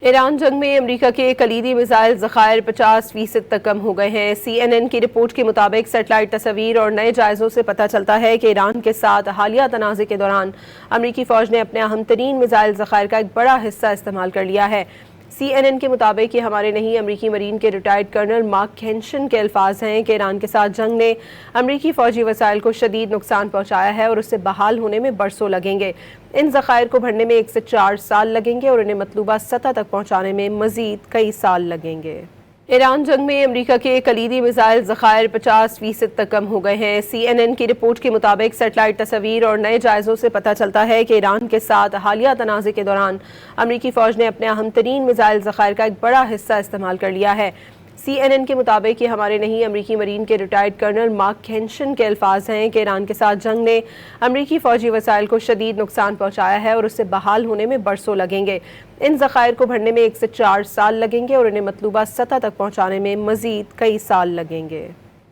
Iran जंग में America के कलीदी मिसाइल ज़खायर 50% तक कम हो गए हैं। CNN की रिपोर्ट के मुताबिक सेटेलाइट तस्वीर और नए जायज़ों से पता चलता है कि ईरान के साथ हालिया तनाज़े के दौरान अमेरिकी फ़ौज ने अपने अहम तरीन मिसाइल ज़खायर का एक बड़ा हिस्सा इस्तेमाल कर लिया है। CNN के मुताबिक ये हमारे नहीं अमेरिकी मरीन के रिटायर्ड कर्नल मार्क हेंशन के अल्फाज हैं कि ईरान के साथ जंग ने अमेरिकी फ़ौजी वसाइल को शदीद नुकसान पहुंचाया है और उससे बहाल होने में बरसों लगेंगे। इन ज़खायर को भरने में 1 से 4 साल लगेंगे और इन्हें मतलूबा सतह तक पहुंचाने में मज़ीद कई साल लगेंगे। ईरान जंग में अमेरिका के कलीदी मिसाइल ज़खायर 50% तक कम हो गए हैं। CNN की रिपोर्ट के मुताबिक सेटेलाइट तस्वीर और नए जायज़ों से पता चलता है कि ईरान के साथ हालिया तनाज़े के दौरान अमेरिकी फ़ौज ने अपने अहम तरीन मिसाइल ज़खायर का एक बड़ा हिस्सा इस्तेमाल कर लिया है। CNN के मुताबिक ये हमारे नहीं अमेरिकी मरीन के रिटायर्ड कर्नल मार्क हेंशन के अल्फाज हैं कि ईरान के साथ जंग ने अमेरिकी फ़ौजी वसाइल को शदीद नुकसान पहुंचाया है और उससे बहाल होने में बरसों लगेंगे। इन ज़खायर को भरने में 1 से 4 साल लगेंगे और इन्हें मतलूबा सतह तक पहुंचाने में मज़ीद कई साल लगेंगे।